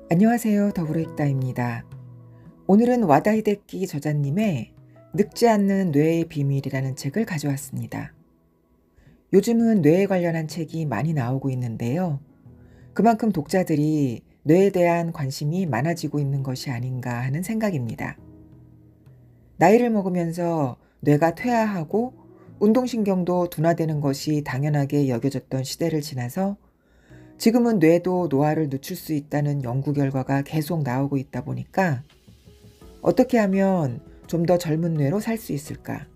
안녕하세요. 더불어익다입니다. 오늘은 와다 히데키 저자님의 늙지 않는 뇌의 비밀이라는 책을 가져왔습니다. 요즘은 뇌에 관련한 책이 많이 나오고 있는데요. 그만큼 독자들이 뇌에 대한 관심이 많아지고 있는 것이 아닌가 하는 생각입니다. 나이를 먹으면서 뇌가 퇴화하고 운동신경도 둔화되는 것이 당연하게 여겨졌던 시대를 지나서 지금은 뇌도 노화를 늦출 수 있다는 연구 결과가 계속 나오고 있다 보니까 어떻게 하면 좀 더 젊은 뇌로 살 수 있을까?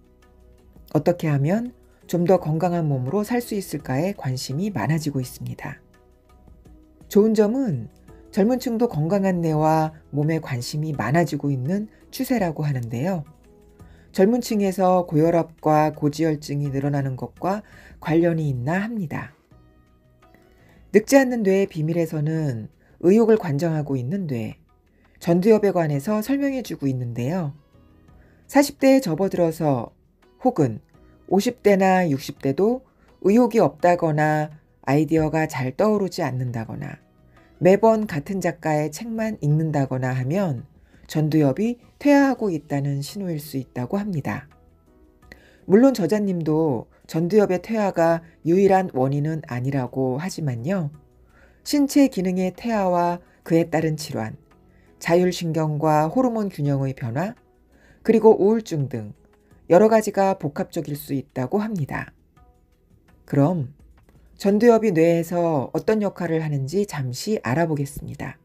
어떻게 하면 좀 더 건강한 몸으로 살 수 있을까에 관심이 많아지고 있습니다. 좋은 점은 젊은 층도 건강한 뇌와 몸에 관심이 많아지고 있는 추세라고 하는데요. 젊은 층에서 고혈압과 고지혈증이 늘어나는 것과 관련이 있나 합니다. 늙지 않는 뇌의 비밀에서는 의욕을 관장하고 있는 뇌, 전두엽에 관해서 설명해주고 있는데요. 40대에 접어들어서 혹은 50대나 60대도 의욕이 없다거나 아이디어가 잘 떠오르지 않는다거나 매번 같은 작가의 책만 읽는다거나 하면 전두엽이 퇴화하고 있다는 신호일 수 있다고 합니다. 물론 저자님도 전두엽의 퇴화가 유일한 원인은 아니라고 하지만요. 신체 기능의 퇴화와 그에 따른 질환, 자율신경과 호르몬 균형의 변화, 그리고 우울증 등 여러 가지가 복합적일 수 있다고 합니다. 그럼 전두엽이 뇌에서 어떤 역할을 하는지 잠시 알아보겠습니다.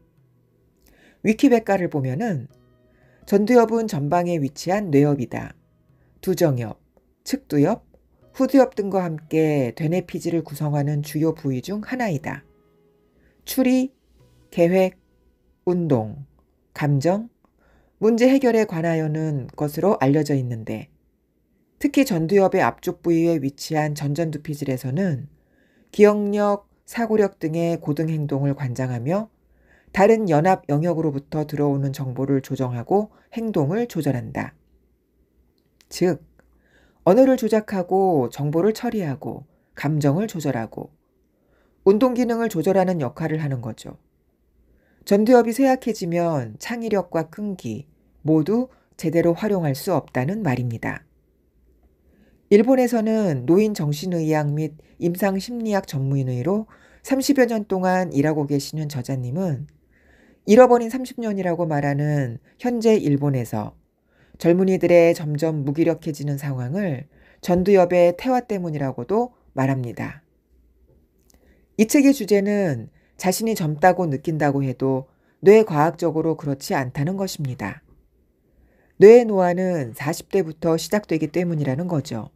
위키백과를 보면은 전두엽은 전방에 위치한 뇌엽이다. 두정엽, 측두엽, 후두엽 등과 함께 되뇌피질을 구성하는 주요 부위 중 하나이다. 추리, 계획, 운동, 감정, 문제 해결에 관하여는 것으로 알려져 있는데 특히 전두엽의 앞쪽 부위에 위치한 전전두피질에서는 기억력, 사고력 등의 고등 행동을 관장하며 다른 연합 영역으로부터 들어오는 정보를 조정하고 행동을 조절한다. 즉, 언어를 조작하고 정보를 처리하고 감정을 조절하고 운동 기능을 조절하는 역할을 하는 거죠. 전두엽이 쇠약해지면 창의력과 끈기 모두 제대로 활용할 수 없다는 말입니다. 일본에서는 노인 정신의학 및 임상심리학 전문의로 30여 년 동안 일하고 계시는 저자님은 잃어버린 30년이라고 말하는 현재 일본에서 젊은이들의 점점 무기력해지는 상황을 전두엽의 퇴화 때문이라고도 말합니다. 이 책의 주제는 자신이 젊다고 느낀다고 해도 뇌과학적으로 그렇지 않다는 것입니다. 뇌의 노화는 40대부터 시작되기 때문이라는 거죠.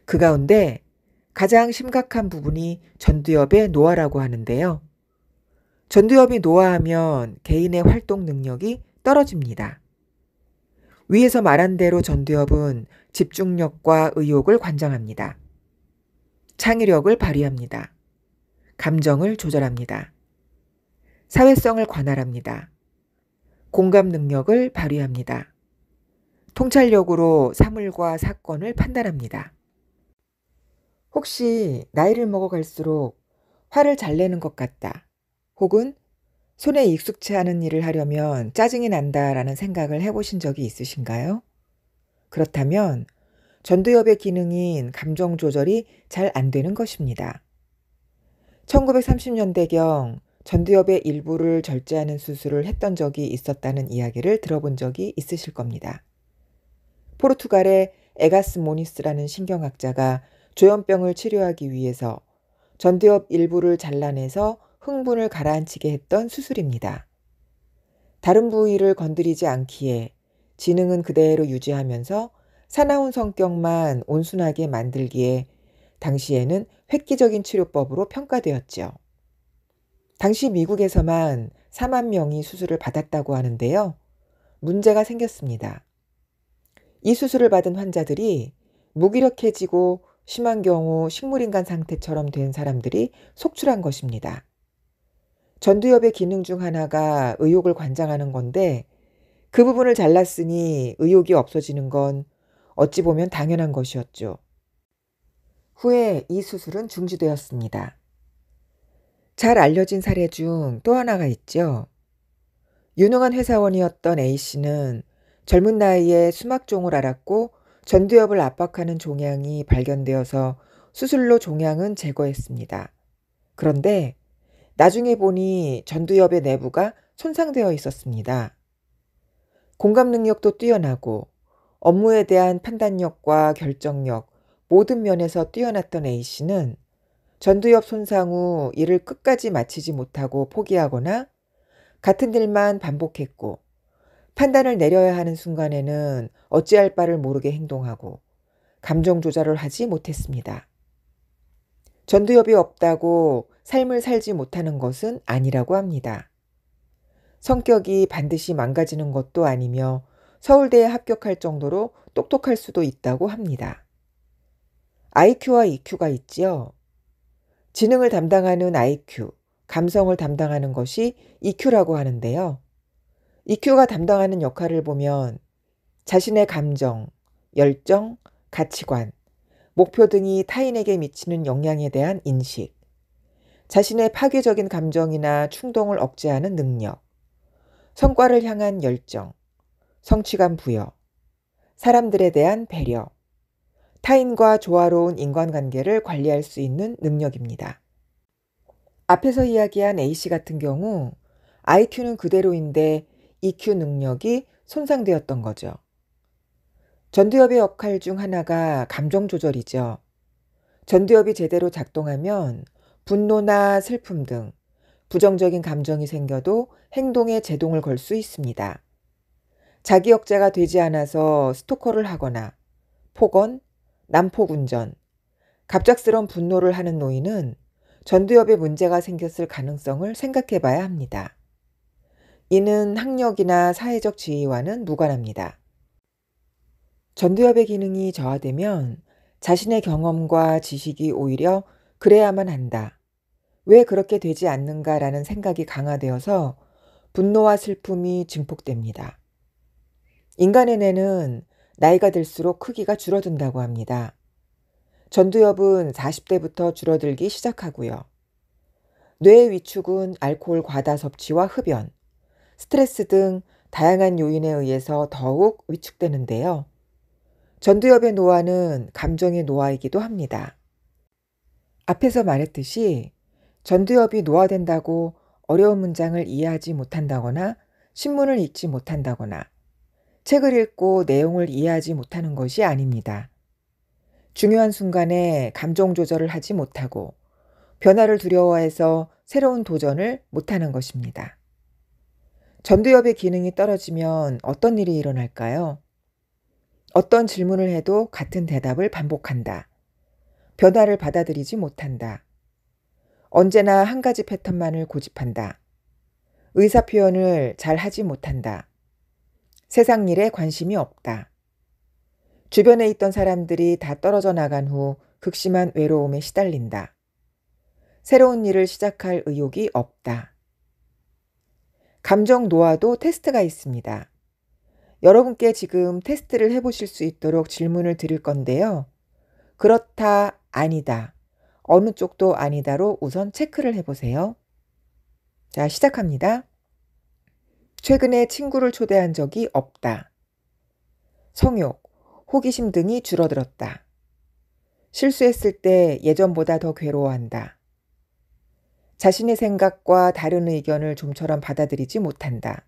그 가운데 가장 심각한 부분이 전두엽의 노화라고 하는데요. 전두엽이 노화하면 개인의 활동 능력이 떨어집니다. 위에서 말한 대로 전두엽은 집중력과 의욕을 관장합니다. 창의력을 발휘합니다. 감정을 조절합니다. 사회성을 관할합니다. 공감 능력을 발휘합니다. 통찰력으로 사물과 사건을 판단합니다. 혹시 나이를 먹어갈수록 화를 잘 내는 것 같다. 혹은 손에 익숙치 않은 일을 하려면 짜증이 난다라는 생각을 해보신 적이 있으신가요? 그렇다면 전두엽의 기능인 감정 조절이 잘 안 되는 것입니다. 1930년대경 전두엽의 일부를 절제하는 수술을 했던 적이 있었다는 이야기를 들어본 적이 있으실 겁니다. 포르투갈의 에가스 모니스라는 신경학자가 조현병을 치료하기 위해서 전두엽 일부를 잘라내서 흥분을 가라앉히게 했던 수술입니다. 다른 부위를 건드리지 않기에 지능은 그대로 유지하면서 사나운 성격만 온순하게 만들기에 당시에는 획기적인 치료법으로 평가되었죠. 당시 미국에서만 4만 명이 수술을 받았다고 하는데요. 문제가 생겼습니다. 이 수술을 받은 환자들이 무기력해지고 심한 경우 식물인간 상태처럼 된 사람들이 속출한 것입니다. 전두엽의 기능 중 하나가 의욕을 관장하는 건데 그 부분을 잘랐으니 의욕이 없어지는 건 어찌 보면 당연한 것이었죠. 후에 이 수술은 중지되었습니다. 잘 알려진 사례 중 또 하나가 있죠. 유능한 회사원이었던 A씨는 젊은 나이에 수막종을 앓았고 전두엽을 압박하는 종양이 발견되어서 수술로 종양은 제거했습니다. 그런데 나중에 보니 전두엽의 내부가 손상되어 있었습니다. 공감 능력도 뛰어나고 업무에 대한 판단력과 결정력, 모든 면에서 뛰어났던 A씨는 전두엽 손상 후 일을 끝까지 마치지 못하고 포기하거나 같은 일만 반복했고, 판단을 내려야 하는 순간에는 어찌할 바를 모르게 행동하고 감정 조절을 하지 못했습니다. 전두엽이 없다고 삶을 살지 못하는 것은 아니라고 합니다. 성격이 반드시 망가지는 것도 아니며 서울대에 합격할 정도로 똑똑할 수도 있다고 합니다. IQ와 EQ가 있지요. 지능을 담당하는 IQ, 감성을 담당하는 것이 EQ라고 하는데요. EQ가 담당하는 역할을 보면 자신의 감정, 열정, 가치관, 목표 등이 타인에게 미치는 영향에 대한 인식, 자신의 파괴적인 감정이나 충동을 억제하는 능력, 성과를 향한 열정, 성취감 부여, 사람들에 대한 배려, 타인과 조화로운 인간관계를 관리할 수 있는 능력입니다. 앞에서 이야기한 A씨 같은 경우 IQ는 그대로인데 EQ 능력이 손상되었던 거죠. 전두엽의 역할 중 하나가 감정 조절이죠. 전두엽이 제대로 작동하면 분노나 슬픔 등 부정적인 감정이 생겨도 행동에 제동을 걸 수 있습니다. 자기 억제가 되지 않아서 스토커를 하거나 폭언, 난폭 운전, 갑작스런 분노를 하는 노인은 전두엽에 문제가 생겼을 가능성을 생각해 봐야 합니다. 이는 학력이나 사회적 지위와는 무관합니다. 전두엽의 기능이 저하되면 자신의 경험과 지식이 오히려 그래야만 한다, 왜 그렇게 되지 않는가라는 생각이 강화되어서 분노와 슬픔이 증폭됩니다. 인간의 뇌는 나이가 들수록 크기가 줄어든다고 합니다. 전두엽은 40대부터 줄어들기 시작하고요. 뇌의 위축은 알코올 과다 섭취와 흡연, 스트레스 등 다양한 요인에 의해서 더욱 위축되는데요. 전두엽의 노화는 감정의 노화이기도 합니다. 앞에서 말했듯이 전두엽이 노화된다고 어려운 문장을 이해하지 못한다거나 신문을 읽지 못한다거나 책을 읽고 내용을 이해하지 못하는 것이 아닙니다. 중요한 순간에 감정 조절을 하지 못하고 변화를 두려워해서 새로운 도전을 못하는 것입니다. 전두엽의 기능이 떨어지면 어떤 일이 일어날까요? 어떤 질문을 해도 같은 대답을 반복한다. 변화를 받아들이지 못한다. 언제나 한 가지 패턴만을 고집한다. 의사 표현을 잘 하지 못한다. 세상 일에 관심이 없다. 주변에 있던 사람들이 다 떨어져 나간 후 극심한 외로움에 시달린다. 새로운 일을 시작할 의욕이 없다. 감정 노화도 테스트가 있습니다. 여러분께 지금 테스트를 해보실 수 있도록 질문을 드릴 건데요. 그렇다, 아니다, 어느 쪽도 아니다로 우선 체크를 해보세요. 자, 시작합니다. 최근에 친구를 초대한 적이 없다. 성욕, 호기심 등이 줄어들었다. 실수했을 때 예전보다 더 괴로워한다. 자신의 생각과 다른 의견을 좀처럼 받아들이지 못한다.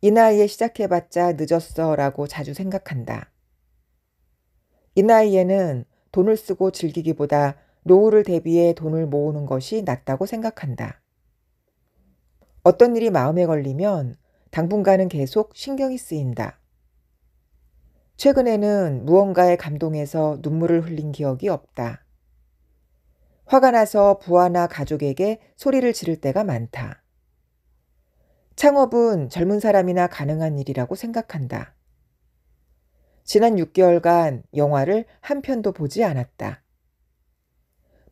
이 나이에 시작해봤자 늦었어 라고 자주 생각한다. 이 나이에는 돈을 쓰고 즐기기보다 노후를 대비해 돈을 모으는 것이 낫다고 생각한다. 어떤 일이 마음에 걸리면 당분간은 계속 신경이 쓰인다. 최근에는 무언가에 감동해서 눈물을 흘린 기억이 없다. 화가 나서 부하나 가족에게 소리를 지를 때가 많다. 창업은 젊은 사람이나 가능한 일이라고 생각한다. 지난 6개월간 영화를 한 편도 보지 않았다.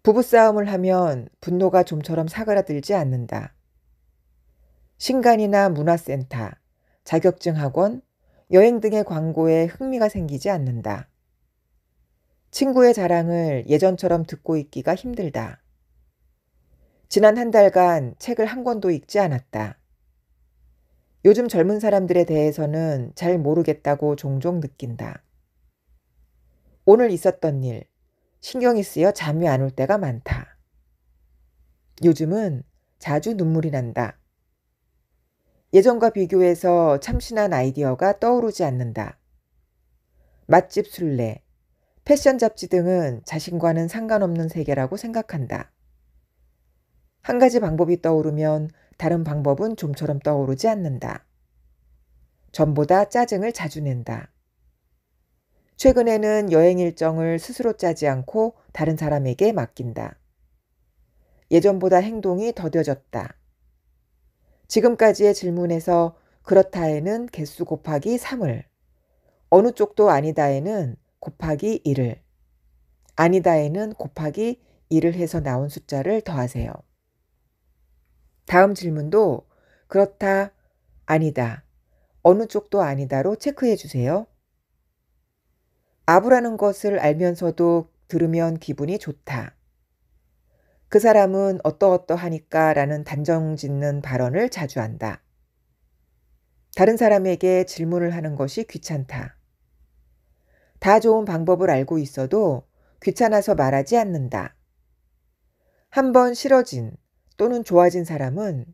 부부싸움을 하면 분노가 좀처럼 사그라들지 않는다. 신간이나 문화센터, 자격증 학원, 여행 등의 광고에 흥미가 생기지 않는다. 친구의 자랑을 예전처럼 듣고 있기가 힘들다. 지난 한 달간 책을 한 권도 읽지 않았다. 요즘 젊은 사람들에 대해서는 잘 모르겠다고 종종 느낀다. 오늘 있었던 일, 신경이 쓰여 잠이 안 올 때가 많다. 요즘은 자주 눈물이 난다. 예전과 비교해서 참신한 아이디어가 떠오르지 않는다. 맛집 순례, 패션 잡지 등은 자신과는 상관없는 세계라고 생각한다. 한 가지 방법이 떠오르면 다른 방법은 좀처럼 떠오르지 않는다. 전보다 짜증을 자주 낸다. 최근에는 여행 일정을 스스로 짜지 않고 다른 사람에게 맡긴다. 예전보다 행동이 더뎌졌다. 지금까지의 질문에서 그렇다에는 개수 곱하기 3을, 어느 쪽도 아니다에는 곱하기 1을, 아니다에는 곱하기 1을 해서 나온 숫자를 더하세요. 다음 질문도 그렇다, 아니다, 어느 쪽도 아니다로 체크해 주세요. 아부라는 것을 알면서도 들으면 기분이 좋다. 그 사람은 어떠어떠하니까 라는 단정 짓는 발언을 자주 한다. 다른 사람에게 질문을 하는 것이 귀찮다. 다 좋은 방법을 알고 있어도 귀찮아서 말하지 않는다. 한번 싫어진 또는 좋아진 사람은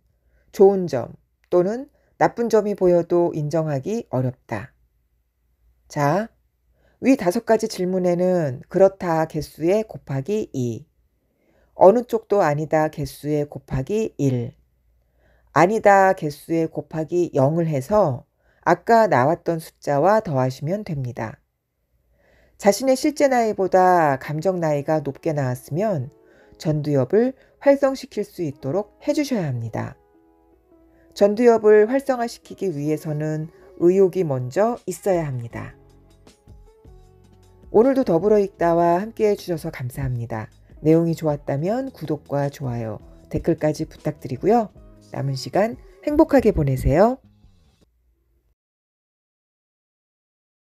좋은 점 또는 나쁜 점이 보여도 인정하기 어렵다. 자, 위 5가지 질문에는 그렇다 개수에 곱하기 2, 어느 쪽도 아니다 개수에 곱하기 1, 아니다 개수에 곱하기 0을 해서 아까 나왔던 숫자와 더하시면 됩니다. 자신의 실제 나이보다 감정 나이가 높게 나왔으면 전두엽을 활성시킬 수 있도록 해주셔야 합니다. 전두엽을 활성화시키기 위해서는 의욕이 먼저 있어야 합니다. 오늘도 더불어 읽다와 함께 해주셔서 감사합니다. 내용이 좋았다면 구독과 좋아요, 댓글까지 부탁드리고요. 남은 시간 행복하게 보내세요.